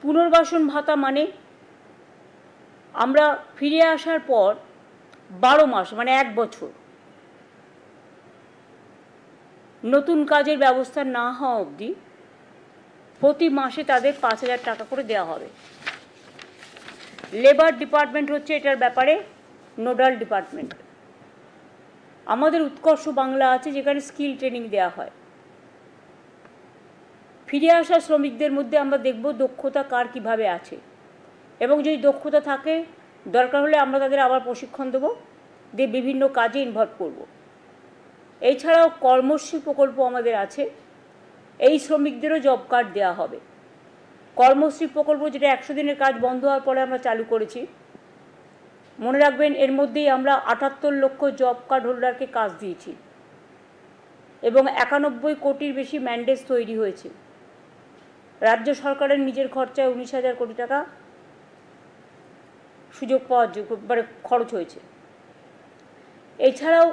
পুনর্বাসন ভাতা মানে আমরা ফিরে আসার পর 12 মাস মানে 1 বছর নতুন কাজের ব্যবস্থা না হওয়া অবধি প্রতি মাসে তাদের 5,000 টাকা করে দেওয়া হবে। লেবার ডিপার্টমেন্ট হচ্ছে এটার ব্যাপারে নোডাল ডিপার্টমেন্ট। আমাদের উৎকর্ষ বাংলা আছে যেখানে স্কিল ট্রেনিং দেওয়া হয়। ফিরে আসা শ্রমিকদের মধ্যে আমরা দেখব দক্ষতা কার কীভাবে আছে, এবং যদি দক্ষতা থাকে দরকার হলে আমরা তাদের আবার প্রশিক্ষণ দেবো, দিয়ে বিভিন্ন কাজে ইনভলভ করব। এছাড়াও কর্মশ্রী প্রকল্প আমাদের আছে, এই শ্রমিকদেরও জব কার্ড দেওয়া হবে। কর্মশ্রী প্রকল্প যেটা 100 দিনের কাজ বন্ধ হওয়ার পরে আমরা চালু করেছি, মনে রাখবেন এর মধ্যেই আমরা 78 লক্ষ জব কার্ড হোল্ডারকে কাজ দিয়েছি এবং 91 কোটির বেশি ম্যান্ডেজ তৈরি হয়েছে। রাজ্য সরকারের নিজের খরচায় 19,000 কোটি টাকা সুযোগ পাওয়ার মানে খরচ হয়েছে। এছাড়াও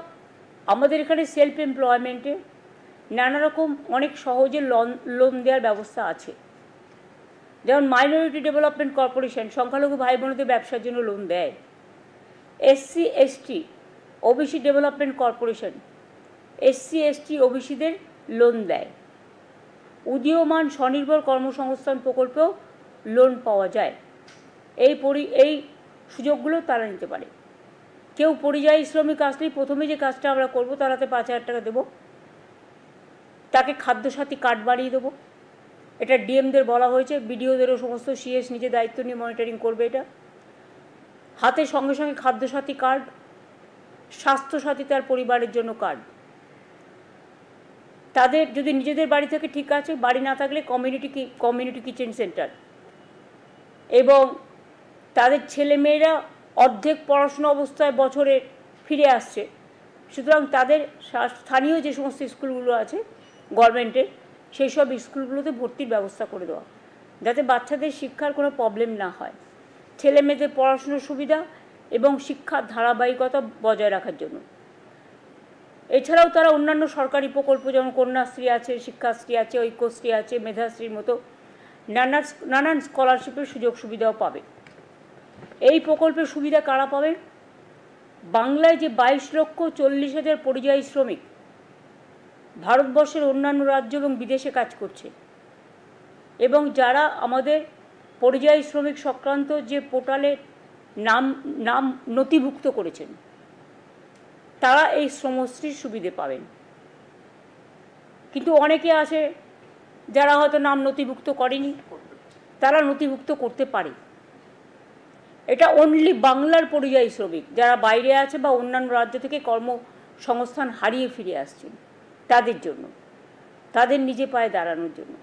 আমাদের এখানে সেলফ এমপ্লয়মেন্টে নানা রকম অনেক সহজে লোন দেওয়ার ব্যবস্থা আছে। যেমন মাইনরিটি ডেভেলপমেন্ট কর্পোরেশন সংখ্যালঘু ভাই বোনদের ব্যবসার জন্য লোন দেয়। SC ST OBC development corporation SC ST OBCদের লোন দেয়। উদীয়মান স্বনির্ভর কর্মসংস্থান প্রকল্পেও লোন পাওয়া যায়। এই সুযোগগুলো তারা নিতে পারে। কেউ পরিযায়ী শ্রমিক আসলেই প্রথমে যে কাজটা আমরা করব তারাতে 5,000 টাকা দেবো, তাকে খাদ্যসাথী কার্ড বানিয়ে দেবো। এটা ডিএমদের বলা হয়েছে, বিডিওদেরও সমস্ত CS নিজে দায়িত্ব নিয়ে মনিটরিং করবে। এটা হাতে সঙ্গে সঙ্গে খাদ্যসাথী কার্ড, স্বাস্থ্যসাথী তার পরিবারের জন্য কার্ড। তাদের যদি নিজেদের বাড়ি থেকে ঠিক আছে, বাড়ি না থাকলে কমিউনিটি কিচেন সেন্টার, এবং তাদের ছেলেমেয়েরা অর্ধেক পড়াশোনা অবস্থায় বছরে ফিরে আসছে, সুতরাং তাদের স্থানীয় যে সমস্ত স্কুলগুলো আছে গভর্নমেন্টের, সেই সব স্কুলগুলোতে ভর্তির ব্যবস্থা করে দেওয়া, যাতে বাচ্চাদের শিক্ষার কোনো প্রবলেম না হয়, ছেলে মেয়েদের পড়াশোনার সুবিধা এবং শিক্ষার ধারাবাহিকতা বজায় রাখার জন্য। এছাড়াও তারা অন্যান্য সরকারি প্রকল্প যেমন কন্যাশ্রী আছে, শিক্ষাশ্রী আছে, ঐক্যশ্রী আছে, মেধাশ্রীর মতো নানান স্কলারশিপের সুযোগ সুবিধাও পাবে। এই প্রকল্পের সুবিধা কারা পাবে? বাংলায় যে 22,40,000 পরিযায়ী শ্রমিক ভারতবর্ষের অন্যান্য রাজ্য এবং বিদেশে কাজ করছে, এবং যারা আমাদের পরিযায়ী শ্রমিক সংক্রান্ত যে পোর্টালে নাম নথিভুক্ত করেছেন, তারা এই শ্রমশ্রীর সুবিধে পাবেন। কিন্তু অনেকে আছে যারা হয়তো নাম নথিভুক্ত করেনি, তারা নথিভুক্ত করতে পারে। এটা অনলি বাংলার পরিযায়ী শ্রমিক যারা বাইরে আছে বা অন্যান্য রাজ্য থেকে কর্মসংস্থান হারিয়ে ফিরে আসছেন, তাদের জন্য, তাদের নিজে পায়ে দাঁড়ানোর জন্য।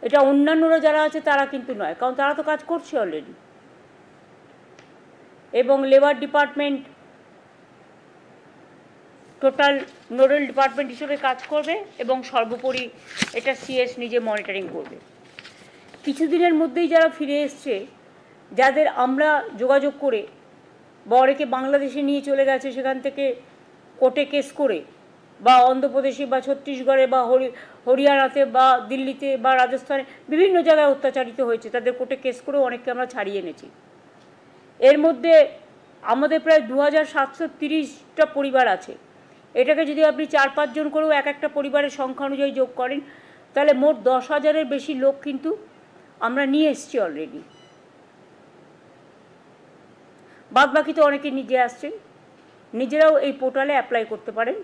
এটা অন্যান্যরা যারা আছে তারা কিন্তু নয়, কারণ তারা তো কাজ করছে অলরেডি। এবং labour department total nodal department হিসেবে কাজ করবে এবং সর্বোপরি এটা CS নিজে মনিটরিং করবে। কিছুদিনের মধ্যেই যারা ফিরে এসছে, যাদের আমরা যোগাযোগ করে বা অনেকে বাংলাদেশে নিয়ে চলে গেছে, সেখান থেকে কোর্টে কেস করে বা অন্ধ্রপ্রদেশে বা ছত্তিশগড়ে বা হরিয়ানাতে বা দিল্লিতে বা রাজস্থানে বিভিন্ন জায়গায় অত্যাচারিত হয়েছে, তাদের কোর্টে কেস করেও অনেককে আমরা ছাড়িয়ে এনেছি। এর মধ্যে আমাদের প্রায় 2,730টা পরিবার আছে। এটাকে যদি আপনি 4-5 জন করেও একটা পরিবারের সংখ্যা অনুযায়ী যোগ করেন, তাহলে মোট 10,000-এর বেশি লোক কিন্তু আমরা নিয়ে এসেছি অলরেডি। বাদ বাকি তো অনেকে নিজে আসছেন, নিজেরাও এই পোর্টালে অ্যাপ্লাই করতে পারেন।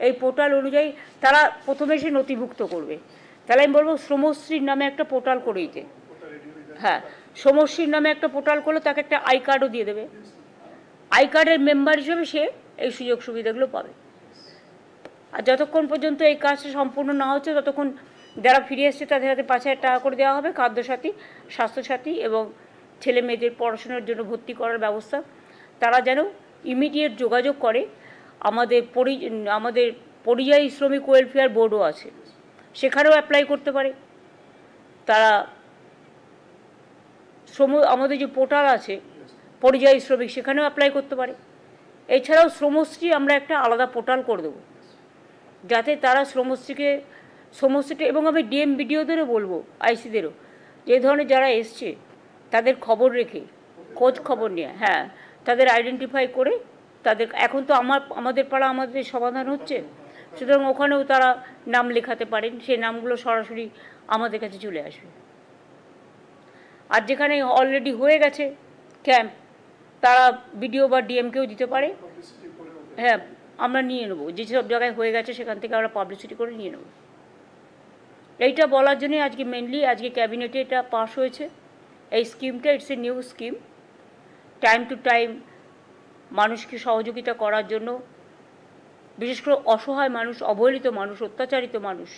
এই পোর্টাল অনুযায়ী তারা প্রথমে এসে নথিভুক্ত করবে। তাহলে আমি বলবো শ্রমশ্রীর নামে একটা পোর্টাল করে দিতে। হ্যাঁ, শ্রমশ্রীর নামে একটা পোর্টাল করলে তাকে একটা আই কার্ডও দিয়ে দেবে। আই কার্ডের মেম্বার হিসেবে সে এই সুযোগ সুবিধাগুলো পাবে। আর যতক্ষণ পর্যন্ত এই কাজটা সম্পূর্ণ না হচ্ছে, ততক্ষণ যারা ফিরে এসছে তাদের হাতে 5,000 টাকা করে দেওয়া হবে, খাদ্যসাথী, স্বাস্থ্যসাথী এবং ছেলে মেয়েদের পড়াশোনার জন্য ভর্তি করার ব্যবস্থা। তারা যেন ইমিডিয়েট যোগাযোগ করে। আমাদের পরিযায়ী শ্রমিক ওয়েলফেয়ার বোর্ডও আছে, সেখানেও অ্যাপ্লাই করতে পারে তারা। আমাদের যে পোর্টাল আছে পরিযায়ী শ্রমিক, সেখানেও অ্যাপ্লাই করতে পারে। এছাড়াও শ্রমশ্রী আমরা একটা আলাদা পোর্টাল করে দেবো, যাতে তারা সমস্তটা। এবং আমি ডিএম বিডিওদেরও বলবো, আইসিদেরও, যে ধরনের যারা এসছে তাদের খবর রেখে, খোঁজ খবর নিয়ে, হ্যাঁ, তাদের আইডেন্টিফাই করে তাদের, এখন তো আমাদের পাড়া আমাদের সমাধান হচ্ছে, সুতরাং ওখানেও তারা নাম লেখাতে পারেন, সেই নামগুলো সরাসরি আমাদের কাছে চলে আসবে। আর যেখানে অলরেডি হয়ে গেছে ক্যাম্প, তারা বিডিও বা ডিএমকেও দিতে পারে। হ্যাঁ, আমরা নিয়ে নেবো, যেসব জায়গায় হয়ে গেছে সেখান থেকে আমরা পাবলিসিটি করে নিয়ে নেব। এইটা বলার জন্যই আজকে মেনলি আজকে ক্যাবিনেটে এটা পাস হয়েছে, এই স্কিমটা। It's a new scheme. Time to time মানুষকে সহযোগিতা করার জন্য, বিশেষ করে অসহায় মানুষ, অবহেলিত মানুষ, অত্যাচারিত মানুষ,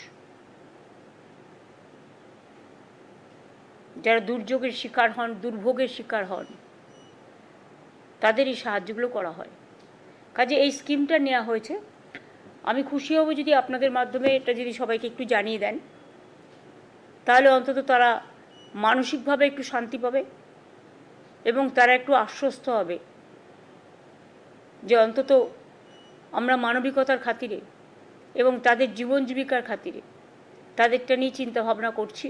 যারা দুর্যোগের শিকার হন, দুর্ভোগের শিকার হন, তাদের এই সাহায্যগুলো করা হয়। কাজে এই স্কিমটা নেওয়া হয়েছে। আমি খুশি হব যদি আপনাদের মাধ্যমে এটা যদি সবাইকে একটু জানিয়ে দেন, তাহলে অন্তত তারা মানসিকভাবে একটু শান্তি পাবে এবং তারা একটু আশ্বস্ত হবে যে অন্তত আমরা মানবিকতার খাতিরে এবং তাদের জীবন জীবিকার খাতিরে তাদেরটা নিয়ে চিন্তা ভাবনা করছি।